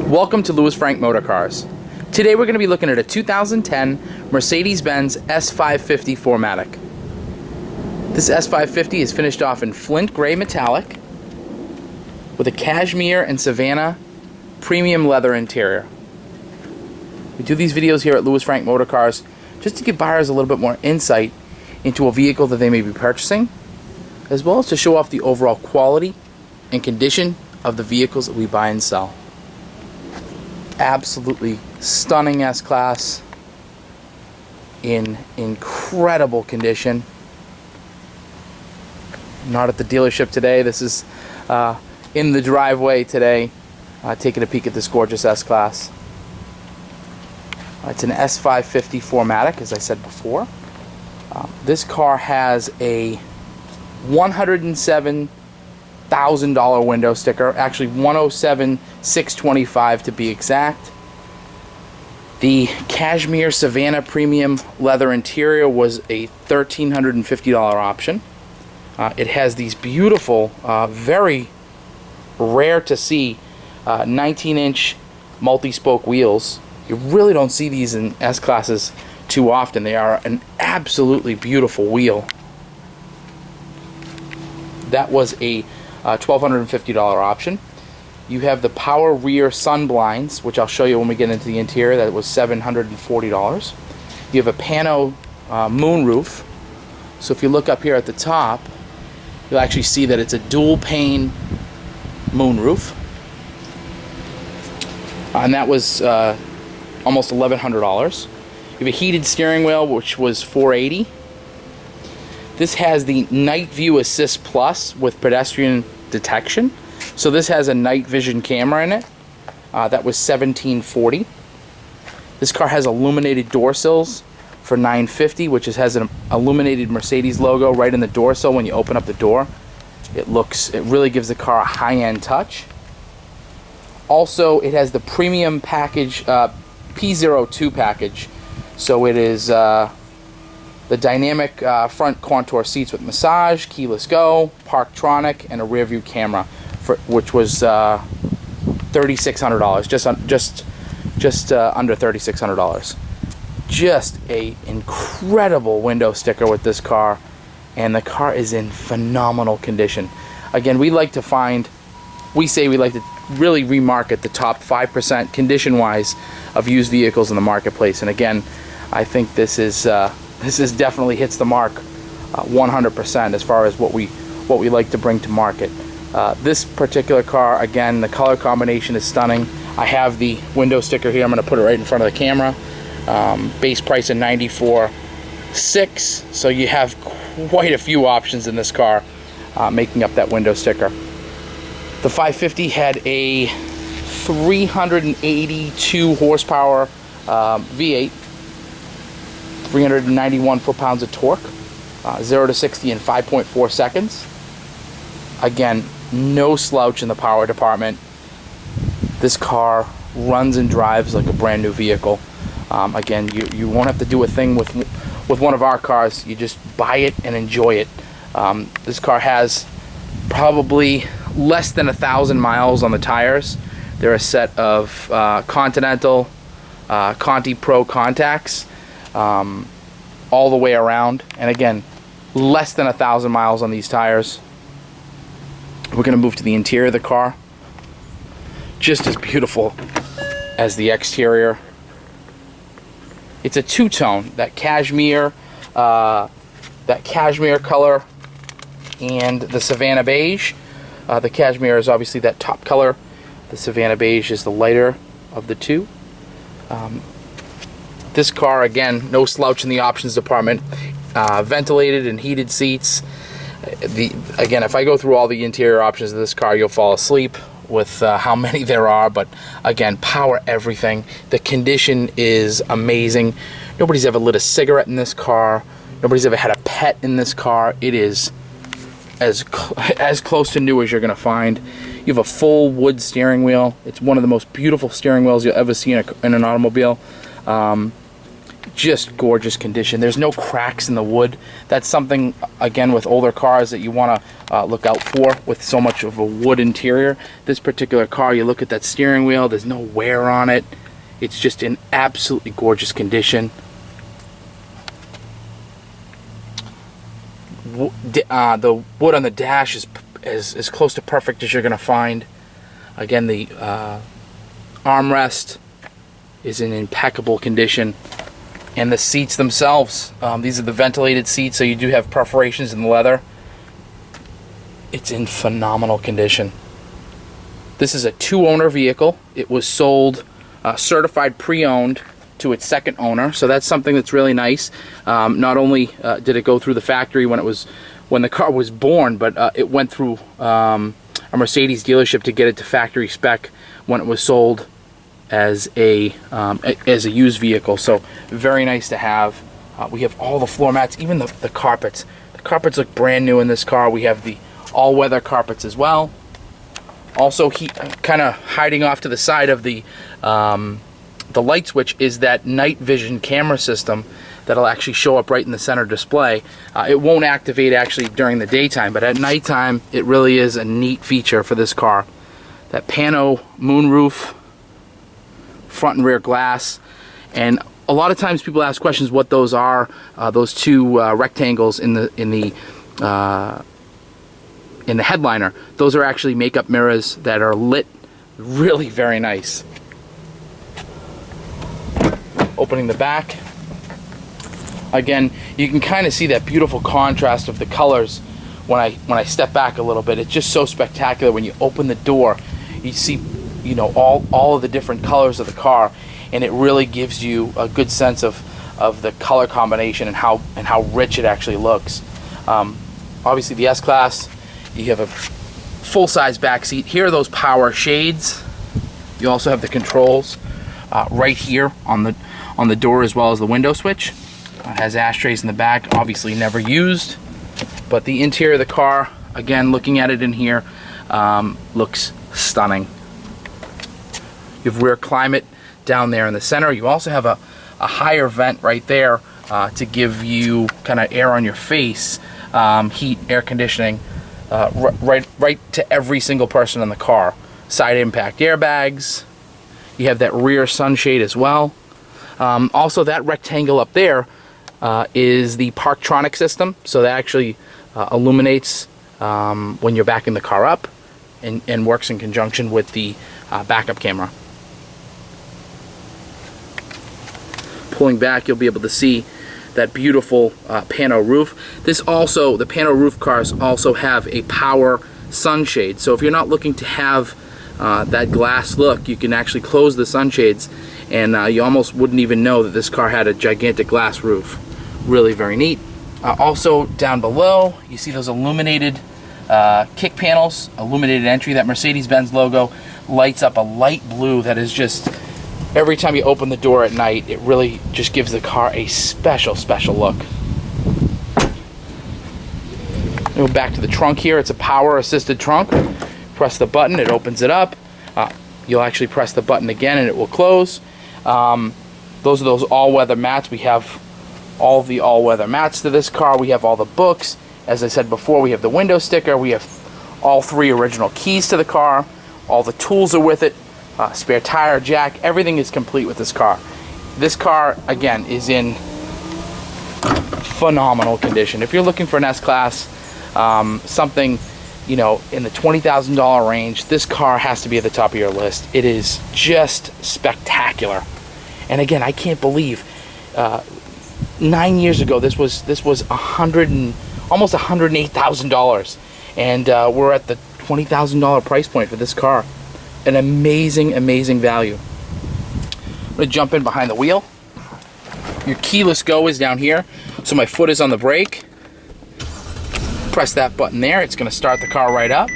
Welcome to Louis Frank Motorcars. Today we're going to be looking at a 2010 Mercedes-Benz S550 4MATIC. This S550 is finished off in flint gray metallic with a cashmere and Savannah premium leather interior. We do these videos here at Louis Frank Motorcars just to give buyers a little bit more insight into a vehicle that they may be purchasing, as well as to show off the overall quality and condition of the vehicles that we buy and sell. Absolutely stunning S-Class in incredible condition. Not at the dealership today. This is in the driveway today, taking a peek at this gorgeous S-Class. It's an S550 4MATIC, as I said before. This car has a $107,000 window sticker, actually $107,625 to be exact. The cashmere Savannah premium leather interior was a $1,350 option. It has these beautiful, very rare to see 19-inch multi-spoke wheels. You really don't see these in S-Classes too often. They are an absolutely beautiful wheel. That was a $1,250 option. You have the power rear sun blinds, which I'll show you when we get into the interior. That was $740. You have a pano moonroof. So if you look up here at the top, you'll actually see that it's a dual pane moonroof. And that was almost $1,100. You have a heated steering wheel, which was $480. This has the Night View Assist Plus with pedestrian detection. So this has a night vision camera in it. That was $1,740. This car has illuminated door sills for $950, which has an illuminated Mercedes logo right in the door sill when you open up the door. It really gives the car a high-end touch. Also, it has the premium package, P02 package. So it is the dynamic front contour seats with massage, keyless go, Parktronic, and a rear view camera, which was $3,600, just under $3,600. Just a incredible window sticker with this car, and the car is in phenomenal condition. Again, we like to really remarket the top 5% condition-wise of used vehicles in the marketplace. And again, I think this is definitely hits the mark 100% as far as what we like to bring to market. This particular car, again, the color combination is stunning. I have the window sticker here. I'm going to put it right in front of the camera. Base price of $94,600. So you have quite a few options in this car making up that window sticker. The 550 had a 382 horsepower V8, 391 foot-pounds of torque, 0 to 60 in 5.4 seconds. Again, no slouch in the power department. This car runs and drives like a brand new vehicle. Again, you won't have to do a thing with one of our cars. You just buy it and enjoy it. This car has probably less than 1,000 miles on the tires. They're a set of Continental Conti Pro contacts all the way around, and again, less than 1,000 miles on these tires. We're going to move to the interior of the car. Just as beautiful as the exterior. It's a two-tone, that cashmere color and the Savannah beige. The cashmere is obviously that top color. The Savannah beige is the lighter of the two. This car, again, no slouch in the options department. Ventilated and heated seats. Again, if I go through all the interior options of this car, you'll fall asleep with how many there are. But again, power everything. The condition is amazing. Nobody's ever lit a cigarette in this car. Nobody's ever had a pet in this car. It is as close to new as you're going to find. You have a full wood steering wheel. It's one of the most beautiful steering wheels you'll ever see in an automobile. just gorgeous condition. There's no cracks in the wood. That's something, again, with older cars that you want to look out for with so much of a wood interior. This particular car, you look at that steering wheel, there's no wear on it. It's just in absolutely gorgeous condition. The wood on the dash is as close to perfect as you're going to find. Again, the armrest is in impeccable condition. And the seats themselves, these are the ventilated seats, so you do have perforations in the leather. It's in phenomenal condition. This is a 2-owner vehicle. It was sold certified pre-owned to its second owner, so that's something that's really nice. Not only did it go through the factory when the car was born, but it went through a Mercedes dealership to get it to factory spec when it was sold as a used vehicle. So very nice to have. We have all the floor mats, even the carpets. The carpets look brand new in this car. We have the all-weather carpets as well. Also, kind of hiding off to the side of the light switch is that night vision camera system that'll actually show up right in the center display. It won't activate actually during the daytime, but at nighttime it really is a neat feature for this car. That pano moonroof, front and rear glass, and a lot of times people ask questions what those are. Those two rectangles in the headliner, those are actually makeup mirrors that are lit really very nice. Opening the back, again, you can kind of see that beautiful contrast of the colors when I step back a little bit. It's just so spectacular. When you open the door, you see, you know, all of the different colors of the car, and it really gives you a good sense of the color combination and how rich it actually looks. Obviously the S-Class, you have a full-size back seat. Here are those power shades. You also have the controls right here on the door, as well as the window switch. It has ashtrays in the back, obviously never used, but the interior of the car, again, looking at it in here, looks stunning. You have rear climate down there in the center. You also have a higher vent right there to give you kind of air on your face, heat, air conditioning, right to every single person in the car. Side impact airbags. You have that rear sunshade as well. Also, that rectangle up there is the Parktronic system, so that actually illuminates when you're backing the car up, and works in conjunction with the backup camera. Pulling back, you'll be able to see that beautiful pano roof. The pano roof cars also have a power sunshade, so if you're not looking to have that glass look, you can actually close the sunshades, and you almost wouldn't even know that this car had a gigantic glass roof. Really very neat. Also down below, you see those illuminated kick panels, illuminated entry. That Mercedes-Benz logo lights up a light blue that is just, every time you open the door at night, it really just gives the car a special look. Go back to the trunk here. It's a power assisted trunk. Press the button, it opens it up. You'll actually press the button again and it will close. Those are those all-weather mats. We have all the all-weather mats to this car. We have all the books. As I said before, we have the window sticker. We have all 3 original keys to the car. All the tools are with it. Spare tire, jack, everything is complete with this car. This car, again, is in phenomenal condition. If you're looking for an S-Class, something, you know, in the $20,000 range, this car has to be at the top of your list. It is just spectacular. And again, I can't believe 9 years ago this was almost $108,000, and we're at the $20,000 price point for this car. An amazing value. I'm gonna jump in behind the wheel. Your keyless go is down here, so my foot is on the brake. Press that button there, it's going to start the car right up.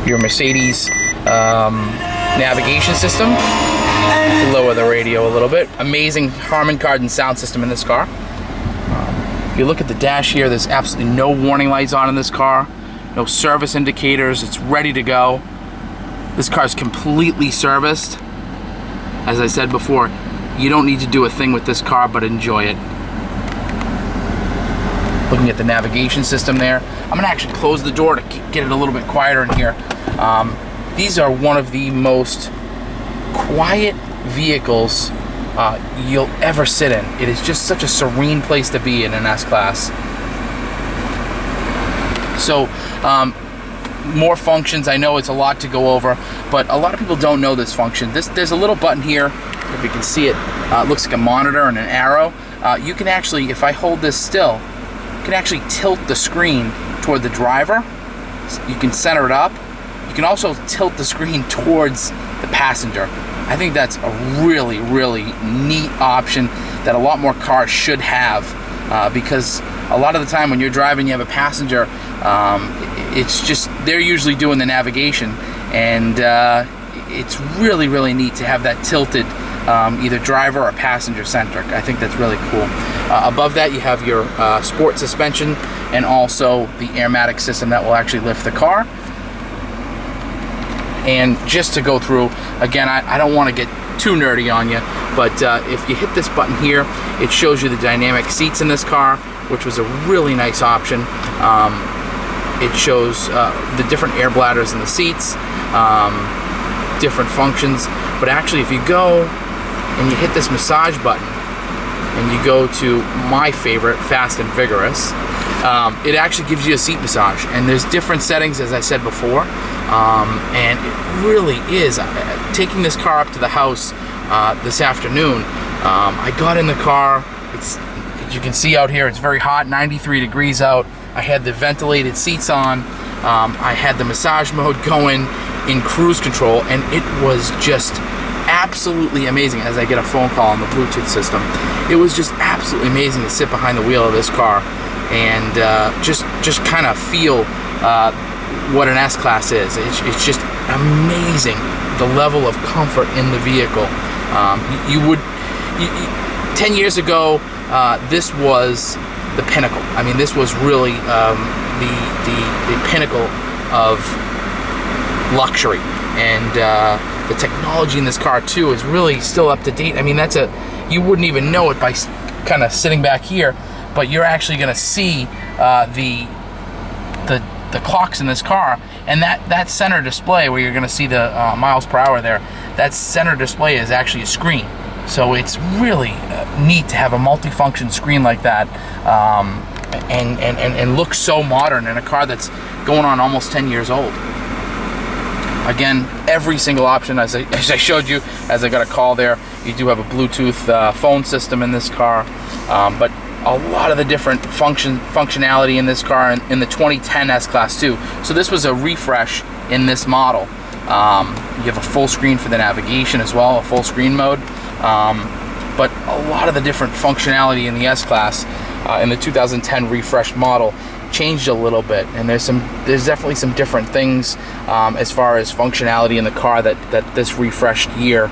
Your Mercedes navigation system. Lower the radio a little bit. Amazing Harman Kardon sound system in this car. If you look at the dash here, there's absolutely no warning lights on in this car. No service indicators. It's ready to go. This car is completely serviced. As I said before, you don't need to do a thing with this car but enjoy it. Looking at the navigation system there. I'm going to actually close the door to get it a little bit quieter in here. These are one of the most quiet vehicles you'll ever sit in. It is just such a serene place to be in an S-Class. So, more functions. I know it's a lot to go over, but a lot of people don't know this function. There's a little button here, if you can see it, it looks like a monitor and an arrow. You can actually, if I hold this still, you can actually tilt the screen toward the driver. You can center it up. You can also tilt the screen towards the passenger. I think that's a really, really neat option that a lot more cars should have, because a lot of the time when you're driving, you have a passenger, it's just, they're usually doing the navigation, and it's really, really neat to have that tilted, either driver or passenger centric. I think that's really cool. Above that, you have your sport suspension and also the airmatic system that will actually lift the car. And just to go through, again, I don't want to get too nerdy on you, but if you hit this button here, it shows you the dynamic seats in this car, which was a really nice option. It shows the different air bladders in the seats, different functions. But actually, if you go and you hit this massage button, and you go to my favorite, Fast and Vigorous, it actually gives you a seat massage. And there's different settings, as I said before, and it really is. Taking this car up to the house this afternoon, I got in the car. It's, as you can see out here, it's very hot, 93 degrees out. I had the ventilated seats on. I had the massage mode going in cruise control, and it was just absolutely amazing. As I get a phone call on the Bluetooth system, it was just absolutely amazing to sit behind the wheel of this car and just kind of feel what an S-Class is. It's just amazing, the level of comfort in the vehicle. 10 years ago, this was the pinnacle. I mean, this was really the pinnacle of luxury, and the technology in this car too is really still up to date. I mean, you wouldn't even know it by kind of sitting back here, but you're actually going to see the clocks in this car, and that center display where you're going to see the miles per hour there, that center display is actually a screen. So it's really neat to have a multi-function screen like that, and look so modern in a car that's going on almost 10 years old. Again, every single option, as I showed you, as I got a call there, you do have a Bluetooth phone system in this car, but a lot of the different functionality in this car in the 2010 S-Class too. So this was a refresh in this model. You have a full screen for the navigation as well, a full screen mode. But a lot of the different functionality in the S-Class in the 2010 refreshed model changed a little bit, and there's definitely some different things as far as functionality in the car that this refreshed year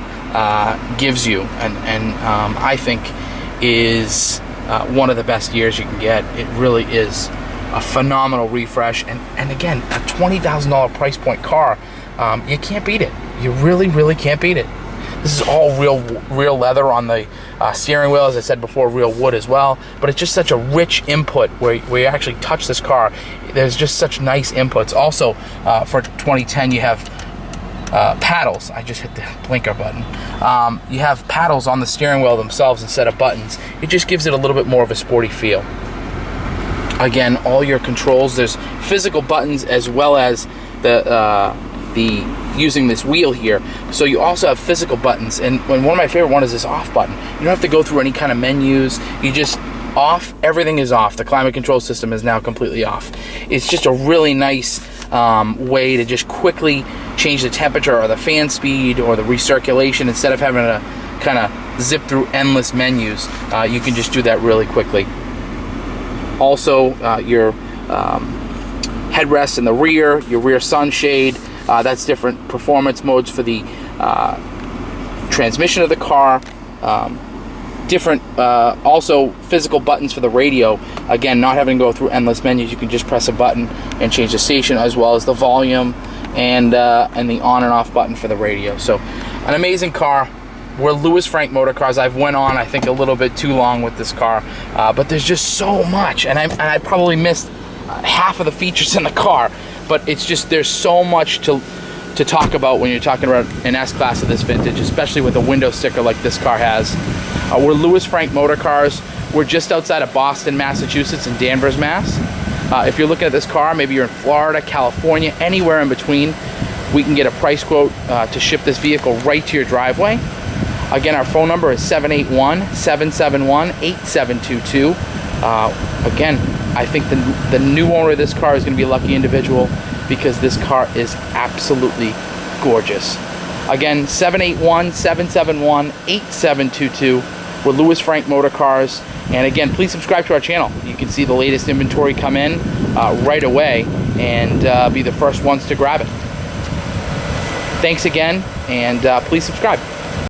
gives you, and I think is one of the best years you can get. It really is a phenomenal refresh, and again, a $20,000 price point car. You can't beat it. You really, really can't beat it. This is all real leather on the steering wheel, as I said before, real wood as well. But it's just such a rich input where you actually touch this car. There's just such nice inputs. Also, for 2010, you have paddles. I just hit the blinker button. You have paddles on the steering wheel themselves instead of buttons. It just gives it a little bit more of a sporty feel. Again, all your controls, there's physical buttons as well as the using this wheel here. So you also have physical buttons, and one of my favorite one is this off button. You don't have to go through any kind of menus. You just off, everything is off. The climate control system is now completely off. It's just a really nice way to just quickly change the temperature or the fan speed or the recirculation. Instead of having to kind of zip through endless menus, you can just do that really quickly. Also, your headrest in the rear, your rear sunshade, that's different performance modes for the transmission of the car. Different also physical buttons for the radio. Again, not having to go through endless menus, you can just press a button and change the station, as well as the volume and the on and off button for the radio. So an amazing car. we're Louis Frank Motorcars. I've went on, I think, a little bit too long with this car, but there's just so much, and I probably missed half of the features in the car, but it's just, there's so much to talk about when you're talking about an S-Class of this vintage, especially with a window sticker like this car has. We're Louis Frank Motorcars. We're just outside of Boston, Massachusetts, and Danvers, Mass. If you're looking at this car, maybe you're in Florida, California, anywhere in between, we can get a price quote to ship this vehicle right to your driveway. Again, our phone number is 781-771-8722. Again, I think the new owner of this car is going to be a lucky individual because this car is absolutely gorgeous. Again, 781-771-8722. We're Louis Frank Motorcars. And again, please subscribe to our channel. You can see the latest inventory come in right away and be the first ones to grab it. Thanks again, and please subscribe.